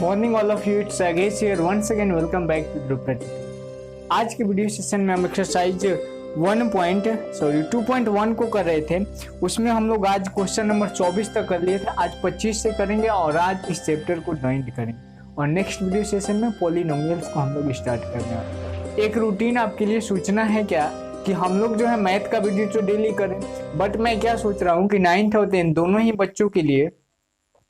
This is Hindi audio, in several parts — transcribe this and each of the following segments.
Morning all of you, it's Agesh here once again, welcome back to Dhruv. आज के वीडियो सेशन में हम एक्सरसाइज 2.1 को कर रहे थे। उसमें हम लोग आज क्वेश्चन नंबर 24 तक कर लिए थे, आज 25 से करेंगे और आज इस चैप्टर को ज्वाइन करेंगे और नेक्स्ट वीडियो सेशन में पॉलिनोमियल्स को हम लोग स्टार्ट करने वाले हैं। एक रूटीन आपके लिए सूचना है क्या कि हम लोग जो है मैथ का वीडियो तो डेली करें, बट मैं क्या सोच रहा हूँ कि 9th और 10th दोनों ही बच्चों के लिए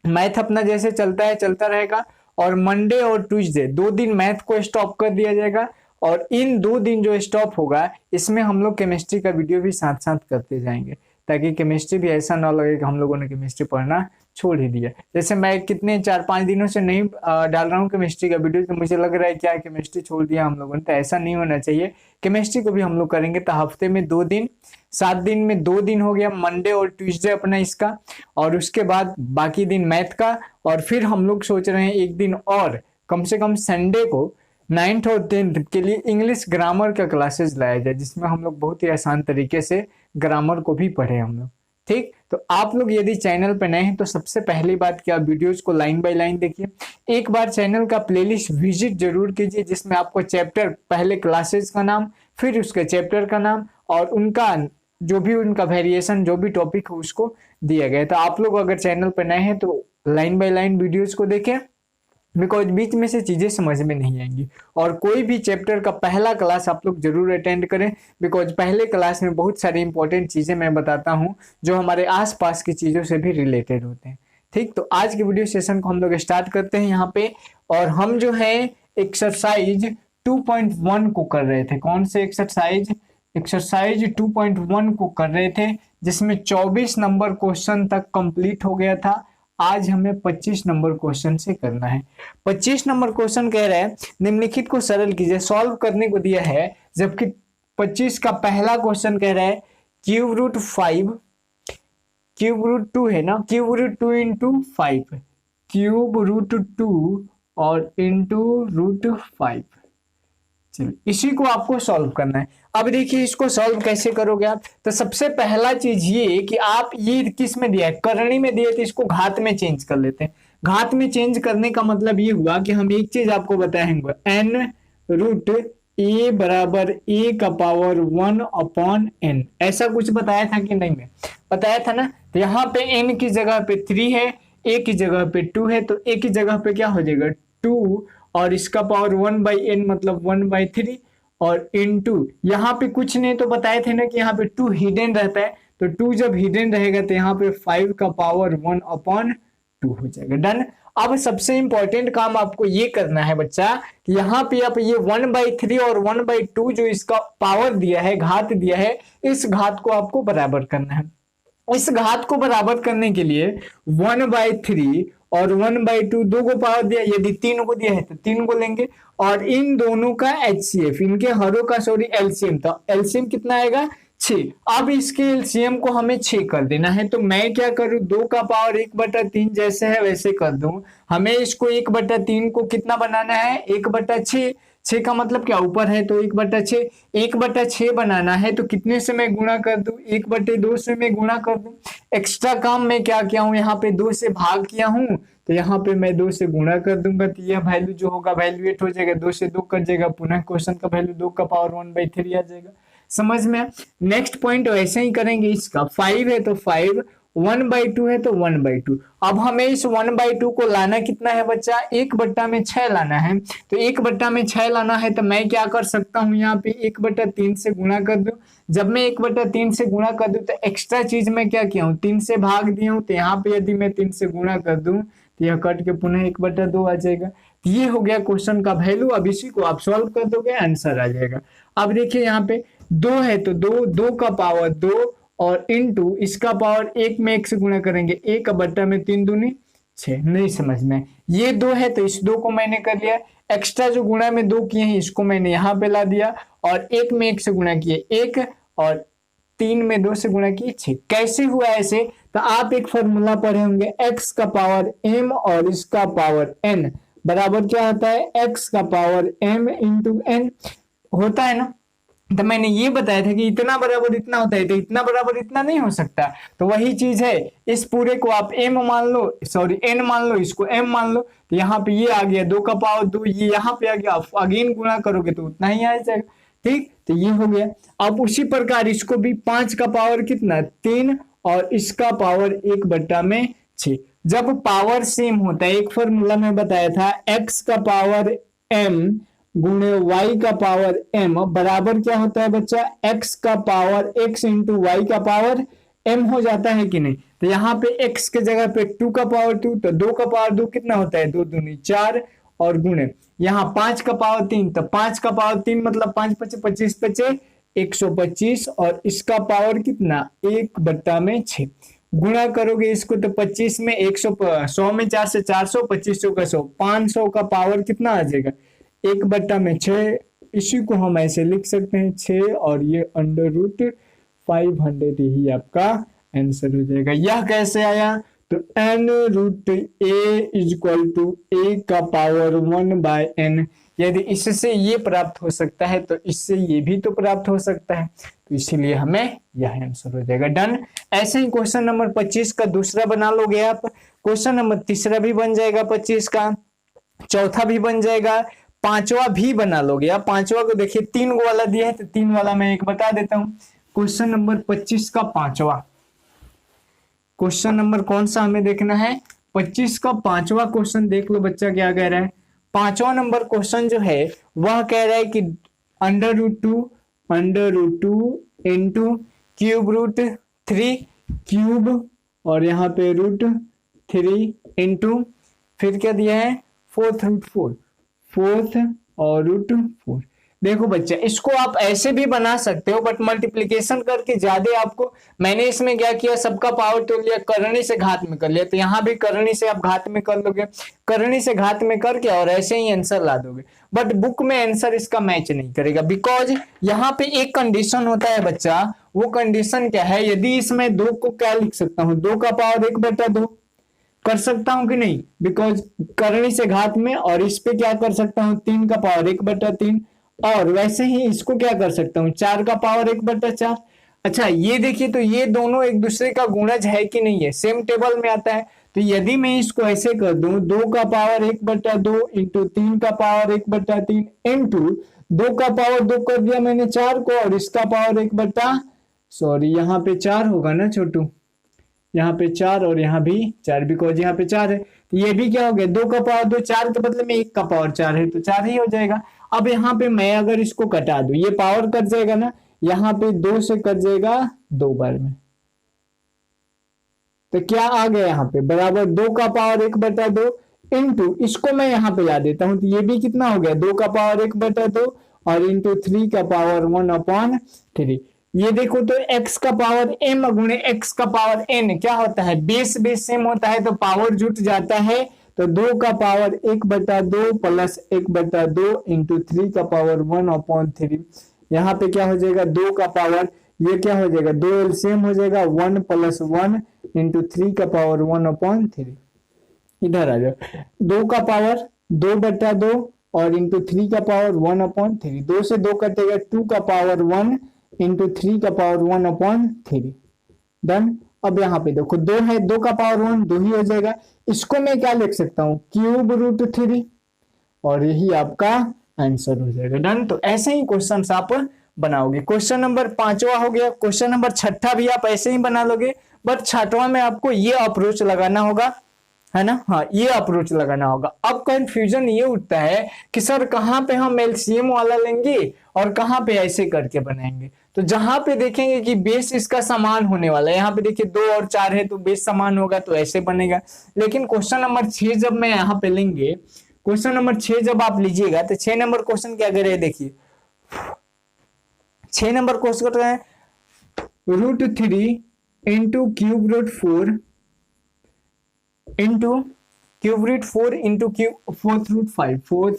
मैथ अपना जैसे चलता है चलता रहेगा और मंडे और ट्यूसडे 2 दिन मैथ को स्टॉप कर दिया जाएगा और इन 2 दिन जो स्टॉप होगा इसमें हम लोग केमिस्ट्री का वीडियो भी साथ साथ करते जाएंगे, ताकि केमिस्ट्री भी ऐसा ना लगे कि हम लोगों ने केमिस्ट्री पढ़ना छोड़ ही दिया। जैसे मैं कितने 4-5 दिनों से नहीं डाल रहा हूँ केमिस्ट्री का वीडियो, तो मुझे लग रहा है क्या केमिस्ट्री छोड़ दिया हम लोगों ने, तो ऐसा नहीं होना चाहिए। केमिस्ट्री को भी हम लोग करेंगे, तो हफ्ते में 2 दिन, 7 दिन में 2 दिन हो गया, मंडे और ट्यूसडे अपना इसका, और उसके बाद बाकी दिन मैथ का। और फिर हम लोग सोच रहे हैं एक दिन और कम से कम संडे को 9th और 10th के लिए इंग्लिश ग्रामर का क्लासेस लाया जाए, जिसमें हम लोग बहुत ही आसान तरीके से ग्रामर को भी पढ़े हम लोग। ठीक, तो आप लोग यदि चैनल पर नए हैं तो सबसे पहली बात कि आप वीडियोस को लाइन बाय लाइन देखिए। एक बार चैनल का प्लेलिस्ट विजिट जरूर कीजिए, जिसमें आपको चैप्टर, पहले क्लासेस का नाम, फिर उसके चैप्टर का नाम और उनका जो भी उनका वेरिएशन, जो भी टॉपिक हो उसको दिया गया है। तो आप लोग अगर चैनल पर नए हैं तो लाइन बाय लाइन वीडियोस को देखें, बिकॉज बीच में से चीजें समझ में नहीं आएंगी। और कोई भी चैप्टर का पहला क्लास आप लोग जरूर अटेंड करें, बिकॉज पहले क्लास में बहुत सारी इंपॉर्टेंट चीजें मैं बताता हूं जो हमारे आसपास की चीजों से भी रिलेटेड होते हैं। ठीक, तो आज के वीडियो सेशन को हम लोग स्टार्ट करते हैं यहाँ पे। और हम जो है एक्सरसाइज 2.1 को कर रहे थे। कौन से एक्सरसाइज 2.1 को कर रहे थे, जिसमें 24 नंबर क्वेश्चन तक कंप्लीट हो गया था। आज हमें 25 नंबर क्वेश्चन से करना है। 25 नंबर क्वेश्चन कह रहे हैं निम्नलिखित को सरल कीजिए, सॉल्व करने को दिया है। जबकि 25 का पहला क्वेश्चन कह रहा है क्यूब रूट 5, क्यूब रूट 2 है ना, cube root 2 into 5, cube root 2 और इंटू रूट 5। चलिए, इसी को आपको सॉल्व करना है। अब देखिए इसको सॉल्व कैसे करोगे आप। तो सबसे पहला चीज ये कि आप ये किस में दिया है, करनी में दिया है, तो इसको घात में चेंज कर लेते हैं। घात में चेंज करने का मतलब ये हुआ कि हम एक चीज आपको बताएंगे, n रूट a बराबर a का पावर 1 अपॉन n, ऐसा कुछ बताया था कि नहीं? में बताया था ना। तो यहाँ पे n की जगह पे 3 है, a की जगह पे 2 है, तो a की जगह पे क्या हो जाएगा 2 और इसका पावर 1/n मतलब 1/3 और इनटू यहाँ पे कुछ नहीं तो बताए थे ना कि यहाँ पे 2 हिडन रहता है, तो 2 जब हिडन रहेगा तो यहाँ पे 5 का पावर 1/2 हो जाएगा। डन। अब सबसे इंपॉर्टेंट काम आपको ये करना है बच्चा कि यहाँ पे आप ये 1/3 और 1/2 जो इसका पावर दिया है, घात दिया है, इस घात को आपको बराबर करना है। इस घात को बराबर करने के लिए 1/3 और 1/2 दो को पावर दिया, यदि 3 को दिया है तो 3 को लेंगे और इन दोनों का HCF, इनके हरों का एलसीएम, तो एलसीएम कितना आएगा 6। अब इसके एलसीएम को हमें 6 कर देना है, तो मैं क्या करूं 2 का पावर 1/3 जैसे है वैसे कर दूं। हमें इसको 1/3 को कितना बनाना है 1/6, 6 का मतलब क्या ऊपर है तो 1/6, 1/6 बनाना है तो कितने से मैं गुणा कर दूं 1/2 से मैं गुणा कर दूं। एक्स्ट्रा काम मैं क्या किया हूं, यहाँ पे 2 से भाग किया हूं, तो यहाँ पे मैं 2 से गुणा कर दूंगा, तो यह वैल्यू जो होगा वैल्यूएट हो जाएगा, 2 से 2 कट जाएगा, पुनः क्वेश्चन का वैल्यू 2 का पावर 1/3 आ जाएगा। समझ में? नेक्स्ट पॉइंट वैसे ही करेंगे। इसका 5 है तो 5, 1/2 है तो 1/2। अब हमें इस 1/2 को लाना कितना है बच्चा 1/6 लाना है, तो 1/6 लाना है तो मैं क्या कर सकता हूं यहाँ पे 1/3 से गुणा कर दूं। जब मैं 1/3 से गुणा कर दूं तो एक्स्ट्रा चीज मैं क्या किया हूँ 3 से भाग दिया हूँ, तो यहाँ पे यदि मैं 3 से गुणा कर दूं तो यह कट के पुनः 1/2 आ जाएगा। ये हो गया क्वेश्चन का वैल्यू। अब इसी को आप सॉल्व कर दोगे, आंसर आ जाएगा। अब देखिए यहाँ पे 2 है तो 2 का पावर 2 और इनटू इसका पावर 1 में 1 से गुणा करेंगे, 1 में 3 दूनी 6। नहीं समझ में? ये 2 है तो इस 2 को मैंने कर लिया, एक्स्ट्रा जो गुणा में 2 किए हैं इसको मैंने यहाँ पे ला दिया और 1 में 1 से गुणा किए 1 और 3 में 2 से गुणा किए 6। कैसे हुआ ऐसे? तो आप एक फॉर्मूला पढ़े होंगे, x का पावर m और इसका पावर n बराबर क्या होता है x का पावर m इंटू n होता है ना। तो मैंने ये बताया था कि इतना बराबर इतना होता है, तो इतना बराबर इतना नहीं हो सकता। तो वही चीज है, इस पूरे को आप m मान लो, सॉरी n मान लो, इसको m मान लो, तो यहाँ पे ये आ गया 2 का पावर 2, ये यहाँ पे आ गया, अगेन गुणा करोगे तो उतना ही आ जाएगा। ठीक, तो ये हो गया। अब उसी प्रकार इसको भी 5 का पावर कितना 3 और इसका पावर 1/6। जब पावर सेम होता है, एक फॉर्मूला में बताया था, x का पावर m गुणे y का पावर m बराबर क्या होता है बच्चा, x का पावर x इंटू वाई का पावर m हो जाता है कि नहीं। तो यहाँ पे x के जगह पे 2 का पावर 2, तो 2 का पावर 2 कितना होता है, 2 दूनी 4, और गुणे यहाँ 5 का पावर 3, तो 5 का पावर 3 मतलब 5 पचे 25 पचे 125, और इसका पावर कितना 1/6। गुणा करोगे इसको तो 25 में 100 में 4 से 400, 25 का 100, 500 का पावर कितना आ जाएगा 1/6। इसी को हम ऐसे लिख सकते हैं 6, और ये √500 ही आपका आंसर हो जाएगा। यह कैसे आया, तो n√a = a का पावर 1/n। यदि इससे ये प्राप्त हो सकता है तो इससे ये भी तो प्राप्त हो सकता है, तो इसीलिए हमें यह आंसर हो जाएगा। डन। ऐसे ही क्वेश्चन नंबर 25 का दूसरा बना लोगे आप, क्वेश्चन नंबर तीसरा भी बन जाएगा 25 का, चौथा भी बन जाएगा, पांचवा भी बना लोगे। आप पांचवा को देखिए 3 वाला दिया है, तो 3 वाला मैं एक बता देता हूं। क्वेश्चन नंबर 25 का पांचवा क्वेश्चन नंबर कौन सा हमें देखना है, 25 का पांचवा क्वेश्चन देख लो बच्चा क्या कह रहा है। पांचवा नंबर क्वेश्चन जो है वह कह रहा है कि √2 इंटू √3 क्यूब, और यहाँ पे √3 इंटू फिर क्या दिया है 4 और √4। देखो बच्चा, इसको आप ऐसे भी बना सकते हो, बट मल्टीप्लिकेशन करके ज्यादा आपको, मैंने इसमें क्या किया, सबका पावर तो लिया, करनी से घात में कर लिया, तो यहाँ भी करनी से आप घात में कर लोगे, करनी से घात में करके और ऐसे ही आंसर ला दोगे। बट बुक में आंसर इसका मैच नहीं करेगा, बिकॉज यहाँ पे एक कंडीशन होता है बच्चा। वो कंडीशन क्या है, यदि इसमें 2 को क्या लिख सकता हूँ, 2 का पावर 1/2 कर सकता हूं कि नहीं, बिकॉज करनी से घात में, और इस पे क्या कर सकता हूं 3 का पावर 1/3, और वैसे ही इसको क्या कर सकता हूं 4 का पावर 1/4। अच्छा ये देखिए, तो ये दोनों एक दूसरे का गुणज है कि नहीं है, सेम टेबल में आता है। तो यदि मैं इसको ऐसे कर दूं 2 का पावर 1/2 इंटू 3 का पावर 1/3 इंटू 2 का पावर 2 कर दिया मैंने 4 को, और इसका पावर 1/, यहाँ पे 4 होगा ना छोटू, यहाँ पे 4 और यहाँ भी 4, बिकॉज यहाँ पे 4 है। तो ये भी क्या हो गया 2 का पावर 2, 4 के बदले में 1 का पावर 4 है, तो 4 ही हो जाएगा। अब यहाँ पे मैं अगर इसको कटा दूं, ये पावर कट जाएगा ना, यहाँ पे 2 से कट जाएगा 2 बार में, तो क्या आ गया यहाँ पे बराबर 2 का पावर 1/2 इंटू, इसको मैं यहाँ पे ला देता हूं, तो ये भी कितना हो गया 2 का पावर 1/2 और इंटू 3 का पावर 1/3। ये देखो तो x का पावर m गुणे x का पावर n क्या होता है, बेस सेम होता है, तो पावर जुट जाता है। तो 2 का पावर 1/2 प्लस 1/2 इंटू 3 का पावर 1/3। यहाँ पे क्या हो जाएगा 2 का पावर, ये क्या हो जाएगा 2 एलसीएम हो जाएगा, 1 + 1 इंटू 3 का पावर 1/3। इधर आ जाओ, 2 का पावर 2/2 और इंटू 3 का पावर 1/3, 2 से 2 कटेगा, 2 का पावर 1 इंटू 3 का पावर 1/3। डन। अब यहाँ पे देखो 2 है, 2 का पावर 1 2 ही हो जाएगा, इसको मैं क्या लिख सकता हूँ क्यूब √3, और यही आपका आंसर हो जाएगा। डन। तो ऐसे ही क्वेश्चन आप बनाओगे। क्वेश्चन नंबर 5वां हो गया। क्वेश्चन नंबर 6 भी आप ऐसे ही बना लोगे, बट 6वां में आपको ये अप्रोच लगाना होगा, है ना, हाँ ये अप्रोच लगाना होगा। अब कंफ्यूजन ये उठता है कि सर कहाँ पे हम एलसीएम वाला लेंगे और कहाँ पे ऐसे करके बनाएंगे। तो जहां पे देखेंगे कि बेस इसका समान होने वाला है, यहाँ पे देखिए 2 और 4 है तो बेस समान होगा, तो ऐसे बनेगा। लेकिन क्वेश्चन नंबर 6 जब मैं यहाँ पे लेंगे, क्वेश्चन नंबर 6 जब आप लीजिएगा, तो 6 नंबर क्वेश्चन क्या करे देखिए, 6 नंबर क्वेश्चन है √3 into cube √4 into cube √4 into fourth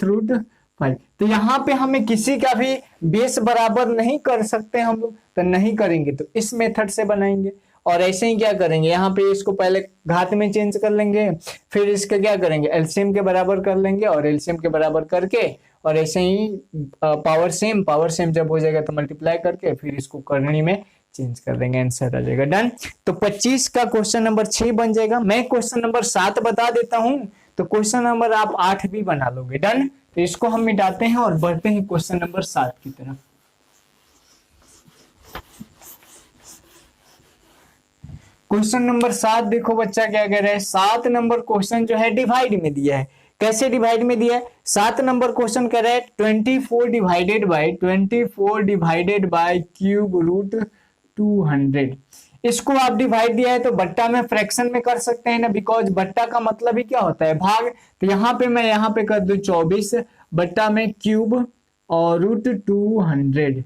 root 5। तो यहाँ पे हमें किसी का भी बेस बराबर नहीं कर सकते हम लोग, तो नहीं करेंगे तो इस मेथड से बनाएंगे। और ऐसे ही क्या करेंगे, यहाँ पे इसको पहले घात में चेंज कर लेंगे, फिर इसका क्या करेंगे, एलसीएम के बराबर कर लेंगे, और एलसीएम के बराबर करके और ऐसे ही पावर सेम जब हो जाएगा तो मल्टीप्लाई करके फिर इसको करनी में चेंज कर देंगे, आंसर आ जाएगा। डन। तो 25 का क्वेश्चन नंबर 6 बन जाएगा। मैं क्वेश्चन नंबर 7 बता देता हूं, तो क्वेश्चन नंबर आप 8 भी बना लोगे। डन। तो इसको हम मिटाते हैं और बढ़ते हैं क्वेश्चन नंबर 7 की तरफ। क्वेश्चन नंबर 7 देखो बच्चा क्या कह रहा है। 7 नंबर क्वेश्चन जो है डिवाइड में दिया है। कैसे डिवाइड में दिया है? 7 नंबर क्वेश्चन कह रहा है 24 डिवाइडेड बाय क्यूब रूट 200। इसको आप डिवाइड दिया है तो बट्टा में फ्रैक्शन में कर सकते हैं ना, बिकॉज बट्टा का मतलब ही क्या होता है, भाग। तो यहाँ पे मैं यहाँ पे कर दूं 24 बट्टा में क्यूब और रूट 200।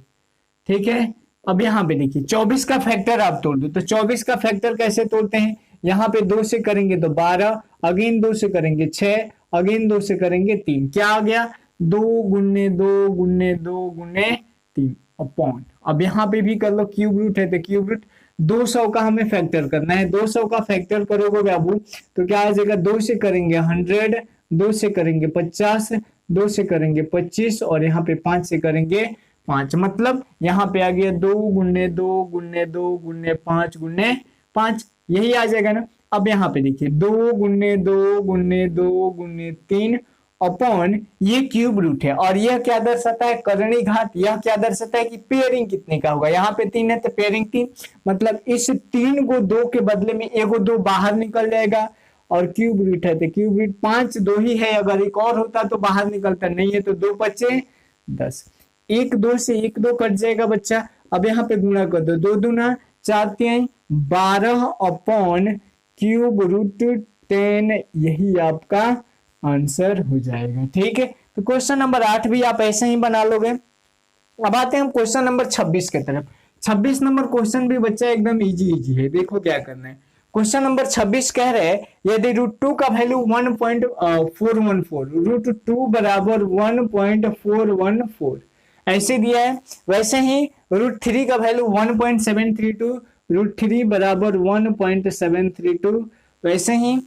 ठीक है। अब यहाँ पे देखिए 24 का फैक्टर आप तोड़ दो, तो 24 का फैक्टर कैसे तोड़ते हैं, यहाँ पे 2 से करेंगे तो 12, अगेन 2 से करेंगे 6, अगेन 2 से करेंगे 3, क्या आ गया 2 गुने 2 गुने 2 गुने 3 अपॉन। अब यहाँ पे भी कर लो, क्यूब रूट है तो क्यूब रूट 200 का हमें फैक्टर करना है। 200 का फैक्टर करोगे बाबू तो क्या आ जाएगा, 2 से करेंगे 100, 2 से करेंगे 50, 2 से करेंगे 25 और यहाँ पे 5 से करेंगे 5। मतलब यहाँ पे आ गया 2 गुने 2 गुने 2 गुने 5 गुने 5, यही आ जाएगा ना। अब यहाँ पे देखिए 2 गुने 2 गुने 2 गुने 3 अपॉन ये क्यूब रूट है, और यह क्या दर्शाता है, करणी घात। यह क्या दर्शाता है कि पेयरिंग कितने का होगा, यहाँ पे 3 है तो पेयरिंग 3, मतलब इस 3 को 2 के बदले में एगो 2 बाहर निकल जाएगा, और क्यूब रूट है तो क्यूब रूट 5 2 ही है, अगर एक और होता तो बाहर निकलता, नहीं है तो 2 बचे 10, 1 2 से 1 2 कट जाएगा बच्चा। अब यहाँ पे गुणा कर दो, 2 दूना 4 3 12 अपॉन क्यूब रूट 10, यही आपका आंसर हो जाएगा। ठीक है। तो क्वेश्चन नंबर 8 भी आप ऐसे ही बना लोगे। अब आते हैं हम क्वेश्चन नंबर 26 की तरफ। 26 नंबर क्वेश्चन भी बच्चा एकदम इजी है। देखो क्या करना है। क्वेश्चन नंबर 26 कह रहे हैं यदि रूट 2 का वैल्यू 1.414, रूट 2 बराबर 1.414 ऐसे दिया है, वैसे ही रूट 3 का वैल्यू 1.732, रूट 3 बराबर 1.732, वैसे ही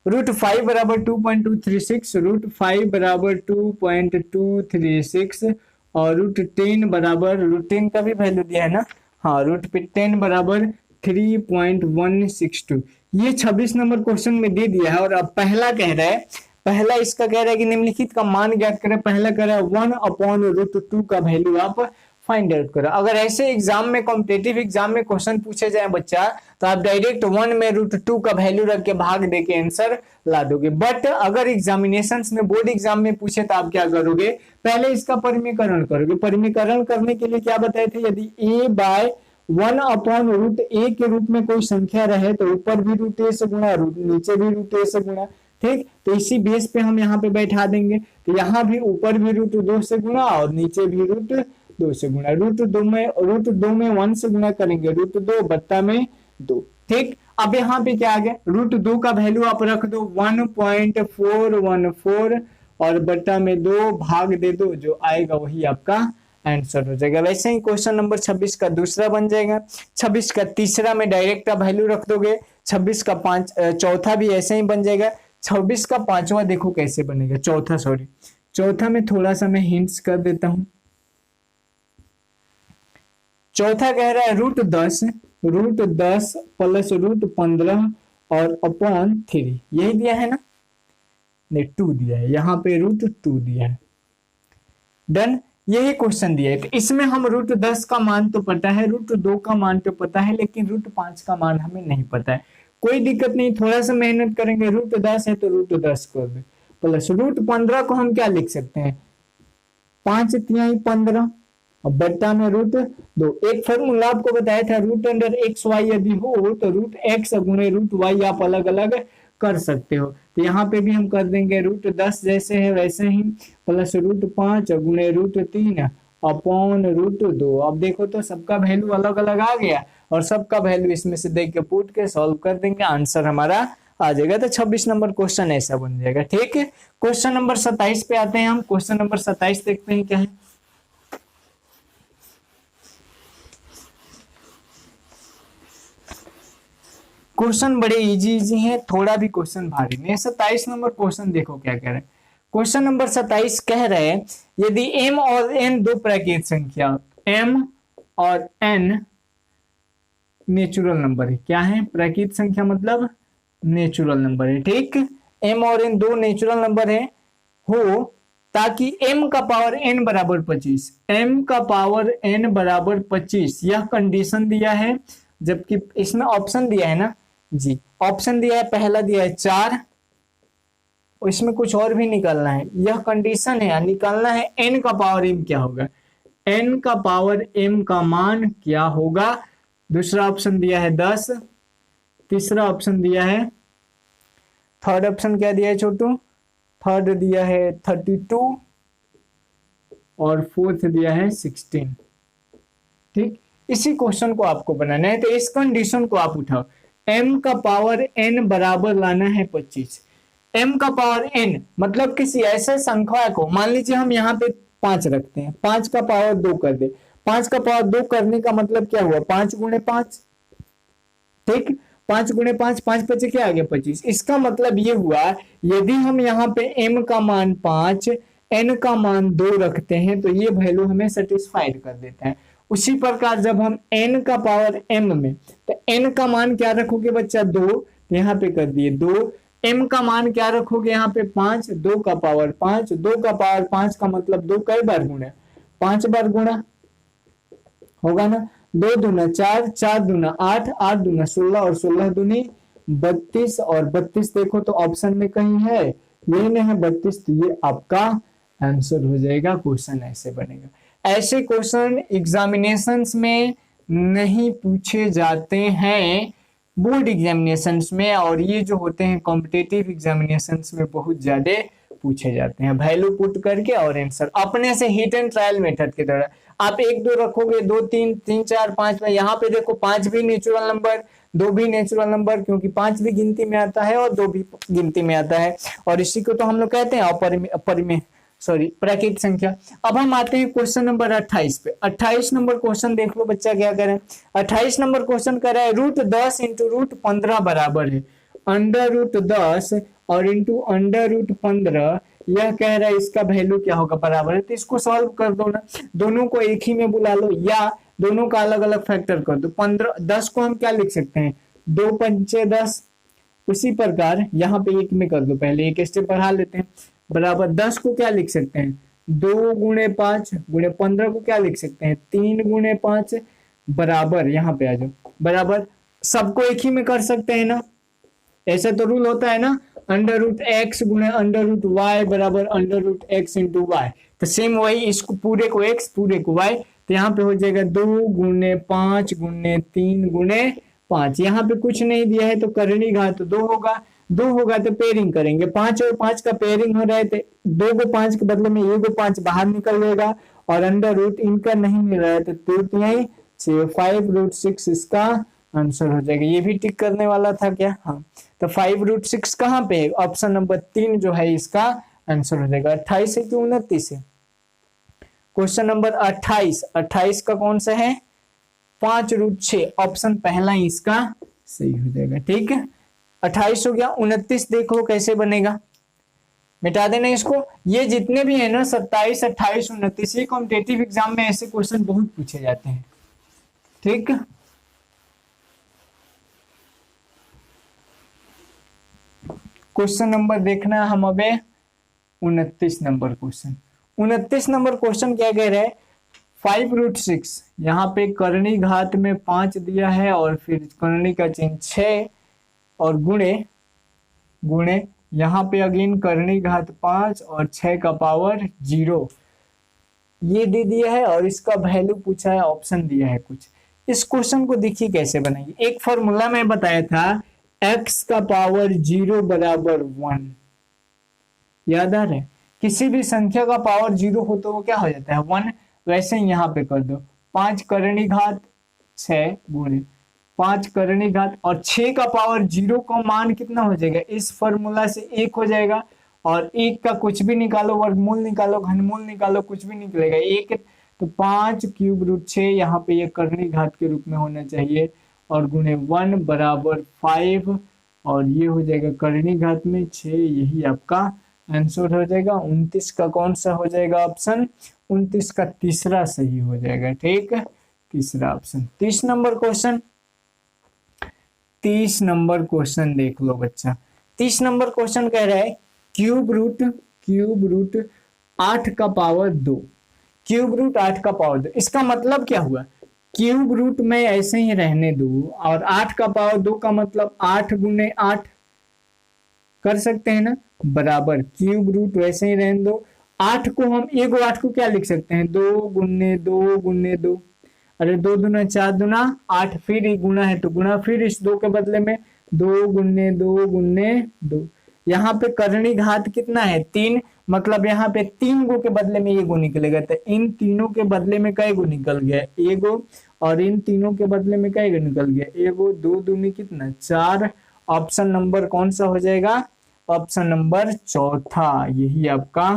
रूट 5 बराबर 2.236, रूट 5 बराबर 2.236 और रूट 10 बराबर, रूट 10 का भी वैल्यू दिया है ना, हाँ, रूट 10 बराबर 3.162। ये 26 नंबर क्वेश्चन में दे दिया है। और अब पहला कह रहा है, पहला इसका कह रहा है कि निम्नलिखित का मान ज्ञात करें। पहला कह रहा है 1/√2 का वैल्यू आप फाइंड आउट करो। अगर ऐसे एग्जाम में, कॉम्पिटेटिव एग्जाम में क्वेश्चन पूछे जाए बच्चा, तो आप डायरेक्ट 1 में √2 का वैल्यू रख के भाग दे के आंसर ला दोगे। बट अगर एग्जामिनेशंस में, बोर्ड एग्जाम में पूछे तो आप क्या करोगे, पहले इसका परिमीकरण करोगे। परिमीकरण करने के लिए क्या बताए थे, यदि a/1/√a के रूप में कोई संख्या रहे तो ऊपर भी √a से गुणा, नीचे भी √a से गुणा। ठीक, तो इसी बेस पे हम यहाँ पे बैठा देंगे। तो यहाँ भी ऊपर भी √2 से गुणा और नीचे भी √2 से गुणा। √2 में 1 से गुणा करेंगे, √2 बट्टा में 2। ठीक, अब यहाँ पे क्या आ गया, √2 का वैल्यू आप रख दो 1.414 और बट्टा में 2 भाग दे दो, जो आएगा वही आपका आंसर हो जाएगा। वैसे ही क्वेश्चन नंबर 26 का दूसरा बन जाएगा। 26 का तीसरा में डायरेक्ट का वैल्यू रख दोगे। 26 का चौथा भी ऐसे ही बन जाएगा। 26 का पांचवा देखो कैसे बनेगा, चौथा में थोड़ा सा मैं हिंट्स कर देता हूं। चौथा कह रहा है √10 प्लस √15 और अपॉन 3, यही दिया है ना, नहीं 2 दिया है, यहाँ पे √2 दिया है। डन, यही क्वेश्चन दिया है। तो इसमें हम √10 का मान तो पता है, √2 का मान तो पता है, लेकिन √5 का मान हमें नहीं पता है। कोई दिक्कत नहीं, थोड़ा सा मेहनत करेंगे। √10 है तो √10 कर दे, प्लस √15 को हम क्या लिख सकते हैं, 5 तिहाई 15 और बट्टा में √2। एक फॉर्मूला आपको बताया था, √(x, y) यदि हो तो √x गुणे √y आप अलग अलग कर सकते हो। तो यहाँ पे भी हम कर देंगे √10 जैसे है वैसे ही, प्लस √5 गुणे √3 अपॉन √2। अब देखो तो सबका वैल्यू अलग अलग आ गया, और सबका वैल्यू इसमें से देख के पुट के सॉल्व कर देंगे, आंसर हमारा आ जाएगा। तो 26 नंबर क्वेश्चन ऐसा बन जाएगा। ठीक है, क्वेश्चन नंबर 27 पे आते हैं हम। क्वेश्चन नंबर 27 देखते हैं क्या है। क्वेश्चन बड़े इजी इजी हैं, थोड़ा भी क्वेश्चन भारी नहीं है। 27 नंबर क्वेश्चन देखो क्या कह रहे हैं। क्वेश्चन नंबर 27 कह रहे हैं यदि m और n दो प्राकृत संख्या, m और n नेचुरल नंबर है। क्या है? प्राकृत संख्या मतलब नेचुरल नंबर है, ठीक। m और n दो नेचुरल नंबर है हो, ताकि m का पावर n बराबर 25, m का पावर n बराबर 25 यह कंडीशन दिया है। जबकि इसमें ऑप्शन दिया है ना जी, ऑप्शन दिया है, पहला दिया है 4, इसमें कुछ और भी निकालना है। यह कंडीशन है, निकालना है n का पावर m क्या होगा, n का पावर m का मान क्या होगा। दूसरा ऑप्शन दिया है 10, तीसरा ऑप्शन दिया है, थर्ड ऑप्शन क्या दिया है छोटू, थर्ड दिया है 32 और फोर्थ दिया है 16, ठीक। इसी क्वेश्चन को आपको बनाना है, तो इस कंडीशन को आप उठाओ। m का पावर n बराबर लाना है 25। m का पावर n मतलब किसी ऐसे संख्या को, मान लीजिए हम यहाँ पे 5 रखते हैं, 5 का पावर 2 कर दे। 5 का पावर 2 करने का मतलब क्या हुआ, 5 गुणे 5, ठीक। 5 गुणे 5, 5 बचे क्या आ गया 25। इसका मतलब ये हुआ यदि हम यहाँ पे m का मान 5, n का मान 2 रखते हैं तो ये वैल्यू हमें सेटिस्फाइड कर देता है। उसी प्रकार जब हम n का पावर m में, तो n का मान क्या रखोगे बच्चा 2, तो यहाँ पे कर दिए 2। m का मान क्या रखोगे यहाँ पे 5, 2 का पावर 5, 2 का पावर 5 का मतलब 2 कई बार गुणा, 5 बार गुणा होगा ना। 2 दूना 4, 4 दूना 8, 8 दूना 16 और 16 दूनी 32 और 32 देखो तो ऑप्शन में कहीं है, ये नहीं है 32, तो ये आपका आंसर हो जाएगा। क्वेश्चन ऐसे बनेगा। ऐसे क्वेश्चन एग्जामिनेशंस में नहीं पूछे जाते हैं, बोर्ड एग्जामिनेशंस में, और ये जो होते हैं कॉम्पिटिटिव एग्जामिनेशंस में बहुत ज्यादा पूछे जाते हैं। वैल्यू पुट करके और आंसर अपने से हिट एंड ट्रायल मेथड के द्वारा आप 1 2 रखोगे, 2 3 3 4 5 में, यहाँ पे देखो 5 भी नेचुरल नंबर, 2 भी नेचुरल नंबर, क्योंकि 5 भी गिनती में आता है और 2 भी गिनती में आता है, और इसी को तो हम लोग कहते हैं अपरिमेय प्राकृत संख्या। अब हम आते हैं क्वेश्चन नंबर 28 पे। 28 नंबर क्वेश्चन देख लो बच्चा क्या करें। 28 नंबर क्वेश्चन कर रहा है √10 इंटू √15 बराबर है √10 और इंटू √15। यह कह रहा है इसका वैल्यू क्या होगा, बराबर है। तो इसको सॉल्व कर दो ना, दोनों को एक ही में बुला लो या दोनों का अलग अलग फैक्टर कर दो। 15 10 को हम क्या लिख सकते हैं, 2 पंचे 10। उसी प्रकार यहाँ पे एक में कर दो, पहले एक स्टेप बढ़ा लेते हैं, बराबर 10 को क्या लिख सकते हैं, 2 गुणे 5 गुणे 15 को क्या लिख सकते हैं, 3 गुणे 5 बराबर, यहाँ पे आ जाओ, बराबर सबको एक ही में कर सकते हैं ना, ऐसा तो रूल होता है ना, √x गुणे √y बराबर √x इंटू वाई। तो सेम वही, इसको पूरे को x पूरे को y, तो यहाँ पे हो जाएगा 2 गुणे 5 गुणे 3 गुणे 5। यहाँ पे कुछ नहीं दिया है तो करनी घात 2 होगा, 2 होगा तो पेयरिंग करेंगे, 5 और 5 का पेयरिंग हो रहा है, तो 2 को 5 के बदले में 1 को 5 बाहर निकल जाएगा, और अंडर रूट इनका नहीं मिल रहा है तो 2 यही 5√6 इसका आंसर हो जाएगा। ये भी टिक करने वाला था क्या, हाँ। तो 5√6 कहाँ पे है, ऑप्शन नंबर 3 जो है इसका आंसर हो जाएगा। 28 है कि 29 है, क्वेश्चन नंबर 28, 28 का कौन सा है, 5√6, ऑप्शन पहला ही इसका सही हो जाएगा, ठीक है। 28 हो गया। 29 देखो कैसे बनेगा, मिटा देना इसको। ये जितने भी है ना 27, 28, 29, ये कॉम्पिटिटिव एग्जाम में ऐसे क्वेश्चन बहुत पूछे जाते हैं, ठीक। क्वेश्चन नंबर देखना हम अबे 29 नंबर क्वेश्चन। 29 नंबर क्वेश्चन क्या कह रहा है, 5√6, यहाँ पे करनी घात में 5 दिया है और फिर करनी का चिन्ह 6 और गुणे गुणे यहाँ पे अगेन करनी घात 5 और 6 का पावर 0 ये दे दिया है, और इसका वैल्यू पूछा है, ऑप्शन दिया है कुछ। इस क्वेश्चन को देखिए कैसे बनाइए। एक फॉर्मूला मैं बताया था, x का पावर 0 बराबर 1, याद आ रहा है, किसी भी संख्या का पावर 0 हो तो वो क्या हो जाता है 1। वैसे ही यहाँ पे कर दो, 5 करनी घात 6 गुणे 5 करनी घात, और 6 का पावर 0 का मान कितना हो जाएगा, इस फॉर्मूला से 1 हो जाएगा, और 1 का कुछ भी निकालो, वर्गमूल निकालो, घनमूल निकालो, कुछ भी निकलेगा 1। तो 5 ³ √6 यहाँ पे ये करनी घात के रूप में होना चाहिए, और गुणे 1 बराबर 5 और ये हो जाएगा करनी घात में 6। यही आपका आंसर हो जाएगा। 29 का कौन सा हो जाएगा ऑप्शन? 29 का तीसरा सही हो जाएगा। ठीक है, तीसरा option. 30 number question, 30 number question देख लो बच्चा। 30 नंबर क्वेश्चन कह रहा है क्यूब रूट 8 का पावर 2, क्यूब रूट 8 का पावर 2। इसका मतलब क्या हुआ? क्यूब रूट में ऐसे ही रहने दो और 8 का पावर 2 का मतलब 8 गुने 8 कर सकते हैं ना, बराबर क्यूब रूट वैसे ही रहने दो। 8 को हम 8 को क्या लिख सकते हैं? 2 गुने 2 गुने 2, अरे 2 दूना 4 दूना 8, फिर गुना है तो गुना, फिर इस 2 के बदले में 2 गुने 2 गुने 2। यहाँ पे करनी घात कितना है? 3, मतलब यहाँ पे 3 गो के बदले में ये गो निकलेगा, तो इन तीनों के बदले में कई गो निकल गया? एगो, और इन तीनों के बदले में कई गो निकल गया? एगो। 2 दूनी कितना? 4। ऑप्शन नंबर कौन सा हो जाएगा? ऑप्शन नंबर चौथा, यही आपका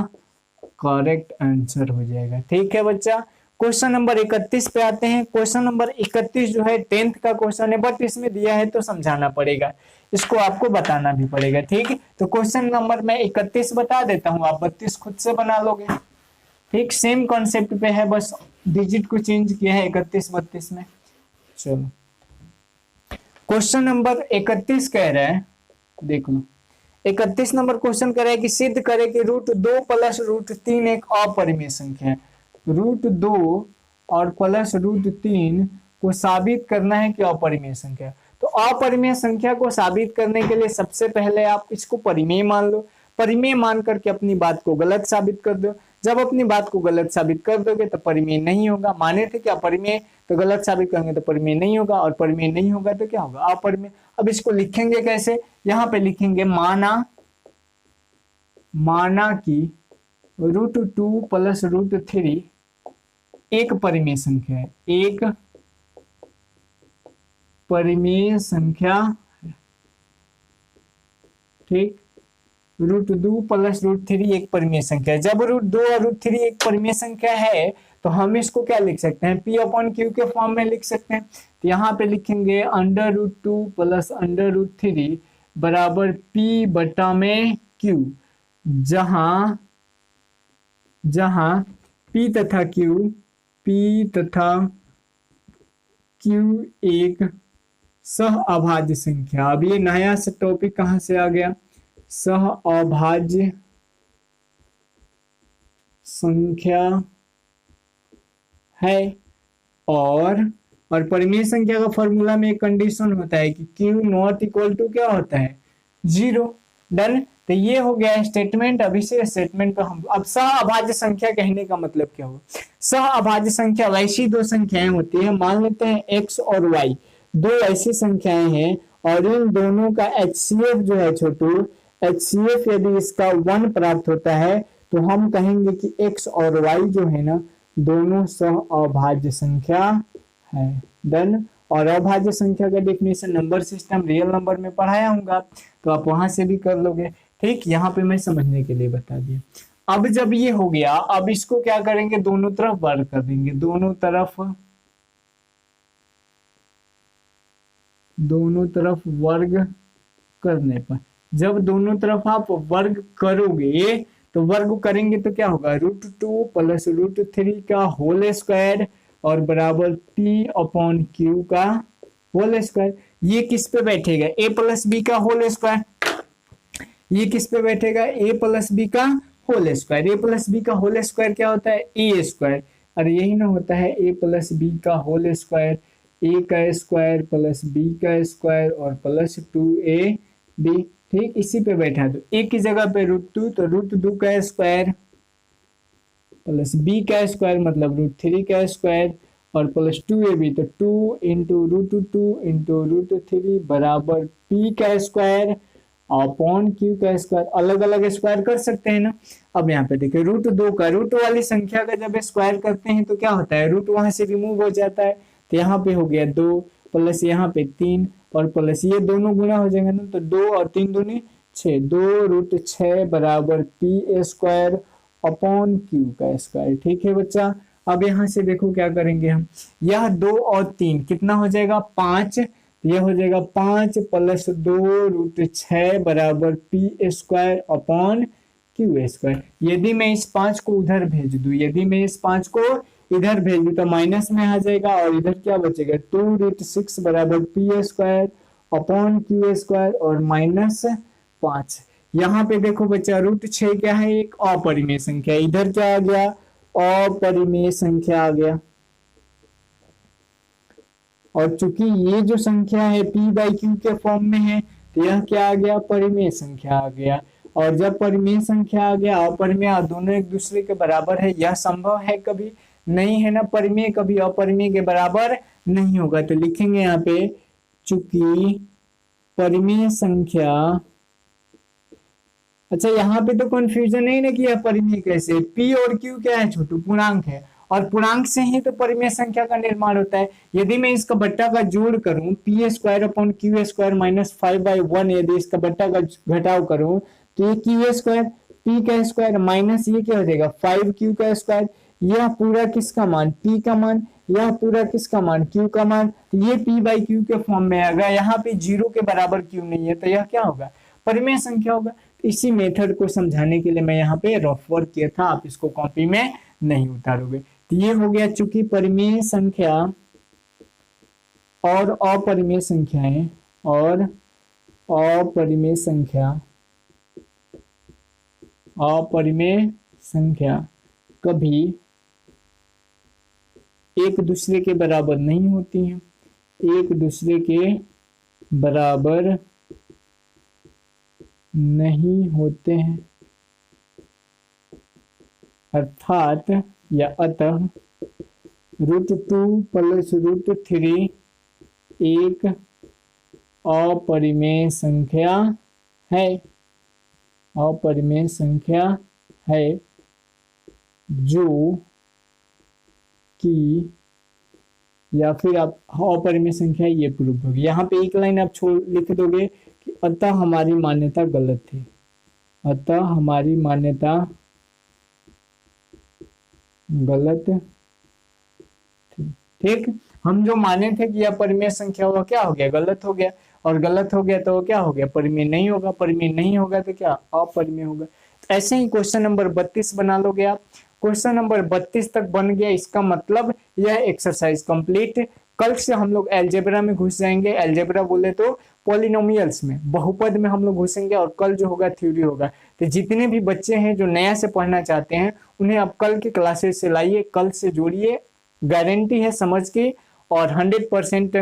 करेक्ट आंसर हो जाएगा। ठीक है बच्चा, क्वेश्चन नंबर 31 पे आते हैं। क्वेश्चन नंबर 31 जो है 10th का क्वेश्चन है, बट इसमें दिया है तो समझाना पड़ेगा, इसको आपको बताना भी पड़ेगा। ठीक है, तो क्वेश्चन नंबर मैं 31 बता देता हूँ, आप 32 खुद से बना लोगे। ठीक, सेम कॉन्सेप्ट पे है, बस डिजिट को चेंज किया है 31 32 में। चलो, क्वेश्चन नंबर 31 कह रहा है, देख लो 31 नंबर क्वेश्चन कह रहा है कि सिद्ध करे कि रूट 2 प्लस रूट 3 एक अपरिमेय संख्या है। रूट 2 और प्लस रूट 3 को साबित करना है कि अपरिमेय संख्या। तो अपरिमेय संख्या को साबित करने के लिए सबसे पहले आप इसको परिमेय मान लो, परिमेय मान करके अपनी बात को गलत साबित कर दो। जब अपनी बात को गलत साबित कर दोगे तो परिमेय नहीं होगा। माने थे क्या परिमेय, तो गलत साबित करेंगे तो परिमेय नहीं होगा, और परिमेय नहीं होगा तो क्या होगा? अपरिमेय। अब इसको लिखेंगे कैसे? यहाँ पे लिखेंगे माना कि रूट 2 प्लस रूट 3 एक परिमेय संख्या है, एक परिमेय संख्या है। ठीक, रूट 2 प्लस रूट 3 एक परिमेय संख्या है। जब रूट 2 और रूट 3 एक परिमेय संख्या है तो हम इसको क्या लिख सकते हैं? P अपॉन Q के फॉर्म में लिख सकते हैं। तो यहाँ पे लिखेंगे under root 2 plus under root 3 बराबर P बटा में Q, जहां P तथा Q एक सह अभाज्य संख्या। अब ये नया से टॉपिक कहां से आ गया? सह अभाज्य संख्या है। और परिमेय संख्या का फॉर्मूला में एक कंडीशन होता है कि Q नॉट इक्वल टू क्या होता है? 0। डन। तो ये हो गया स्टेटमेंट। अभी से स्टेटमेंट पे हम अब सह अभाज्य संख्या कहने का मतलब क्या होगा? सह अभाज्य संख्या वैसी दो संख्याएं होती है, मान लेते हैं x और y, दो ऐसी संख्याएं हैं और इन दोनों का HCF जो है छोटू, HCF यदि इसका 1 प्राप्त होता है तो हम कहेंगे कि x और y जो है ना दोनों सह अभाज्य संख्या है। डन। और अभाज्य संख्या का definition number system real number में पढ़ाया हूँ, तो आप वहां से भी कर लोगे। ठीक, यहाँ पे मैं समझने के लिए बता दिया। अब जब ये हो गया, अब इसको क्या करेंगे? दोनों तरफ वर्ग कर देंगे। दोनों तरफ वर्ग करने पर, जब दोनों तरफ आप वर्ग करोगे तो वर्ग करेंगे तो क्या होगा? रूट 2 प्लस रूट 3 का होल स्क्वायर और बराबर P अपॉन Q का होल स्क्वायर। ये किस पे बैठेगा? A प्लस बी का होल स्क्वायर। ये किस पे बैठेगा? A प्लस बी का whole square. A plus B का होल स्क्वायर क्या होता है? A square. और यही ना होता है A प्लस बी का होल स्क्वायर, A का स्क्वायर प्लस B का स्क्वायर और प्लस 2AB। ठीक, इसी पे बैठा दो। A की जगह पे रूट 2, तो रूट 2 का स्क्वायर प्लस B का स्क्वायर मतलब रूट 3 का स्क्वायर और प्लस 2AB, तो 2 इंटू रूट 2 इंटू रूट 3 बराबर P का स्क्वायर अपॉन Q का स्क्वायर। अलग अलग स्क्वायर कर सकते हैं ना। अब यहाँ पे देखिए रूट 2 का, रूट वाली संख्या का जब स्क्वायर करते हैं तो क्या होता है? रूट वहां से रिमूव हो जाता है, तो यहाँ पे हो गया 2 प्लस यहाँ पे 3 और प्लस ये दोनों गुना हो जाएंगे ना, तो 2 और 3 दूनी 6, 2 रूट 6 बराबर P स्क्वायर अपॉन Q का स्क्वायर। ठीक है बच्चा। अब यहाँ से देखो क्या करेंगे हम, यह 2 और 3 कितना हो जाएगा? 5। ये हो जाएगा 5 + 2√6 बराबर p² अपॉन q²। यदि मैं इस 5 को उधर भेज दूं, यदि मैं इस 5 को इधर भेज दूं तो माइनस में आ जाएगा और इधर क्या बचेगा 2√6 बराबर p² अपॉन q² और -5। यहाँ पे देखो बच्चा √6 क्या है, एक अपरिमेय संख्या, इधर क्या आ गया अपरिमेय संख्या आ गया। और चूंकि ये जो संख्या है p/q के फॉर्म में है तो यह क्या आ गया परिमेय संख्या आ गया। और जब परिमेय संख्या आ गया अपरिमेय दोनों एक दूसरे के बराबर है, यह संभव है कभी नहीं है ना, परिमेय कभी अपरिमेय के बराबर नहीं होगा। तो लिखेंगे यहाँ पे चूंकि परिमेय संख्या, अच्छा यहाँ पे तो कंफ्यूजन नहीं ना कि यह परिमेय कैसे, p और q क्या है छोटू, पूर्णांक है और पूर्णांक से ही तो परिमेय संख्या का निर्माण होता है। यदि मैं इसका बट्टा का जोड़ करूं p² अपॉन q² -5/1, यदि इसका बट्टा का घटाव करूं तो ये q² p का स्क्वायर माइनस ये क्या हो जाएगा 5q का स्क्वायर, यह पूरा किसका मान p का मान, यह पूरा किसका मान q का मान, तो ये p/q के फॉर्म में आएगा। यहाँ पे 0 के बराबर q नहीं है तो यह क्या होगा परिमेय संख्या होगा। इसी मेथड को समझाने के लिए मैं यहाँ पे रफ वर्क किया था, आप इसको कॉपी में नहीं उतारोगे। तो ये हो गया चूंकि परिमेय संख्या और अपरिमेय संख्याएं और अपरिमेय संख्या कभी एक दूसरे के बराबर नहीं होती हैं, एक दूसरे के बराबर नहीं होते हैं, अर्थात या अतः √2 + √3 एक अपरिमेय संख्या है, अपरिमेय संख्या है जो कि, या फिर आप अपरिमेय संख्या ये प्रूफ होगी। यहाँ पे एक लाइन आप छोड़ लिख दोगे कि अतः हमारी मान्यता गलत थी, अतः हमारी मान्यता गलत थी। ठीक, हम जो माने थे कि यह परिमेय संख्या होगा क्या हो गया गलत हो गया, और गलत हो गया तो क्या हो गया परिमेय नहीं होगा, परिमेय नहीं होगा तो क्या अपरिमेय होगा। तो ऐसे ही क्वेश्चन नंबर 32 बना लोगे आप। क्वेश्चन नंबर 32 तक बन गया, इसका मतलब यह एक्सरसाइज कंप्लीट। कल से हम लोग अलजेब्रा में घुस जाएंगे, अलजेब्रा बोले तो पॉलिनोमियल्स में, बहुपद में हम लोग घुसेंगे और कल जो होगा थ्योरी होगा। तो जितने भी बच्चे हैं जो नया से पढ़ना चाहते हैं उन्हें आप कल के क्लासेस से लाइए, कल से जोड़िए, गारंटी है समझ के, और 100%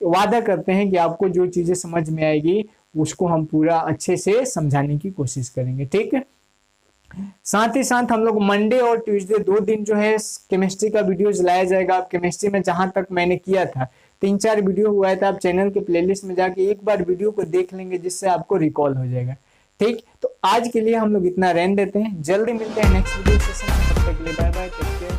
वादा करते हैं कि आपको जो चीजें समझ में आएगी उसको हम पूरा अच्छे से समझाने की कोशिश करेंगे। ठीक है, साथ ही साथ हम लोग मंडे और ट्यूसडे 2 दिन जो है केमिस्ट्री का वीडियोस लाया जाएगा। आप केमिस्ट्री में जहां तक मैंने किया था 3-4 वीडियो हुआ था, आप चैनल के प्लेलिस्ट में जाके एक बार वीडियो को देख लेंगे जिससे आपको रिकॉल हो जाएगा। ठीक, तो आज के लिए हम लोग इतना रहने देते हैं, जल्दी मिलते हैं नेक्स्ट वीडियो सेशन में, तब तक के लिए बाय बाय, टेक केयर।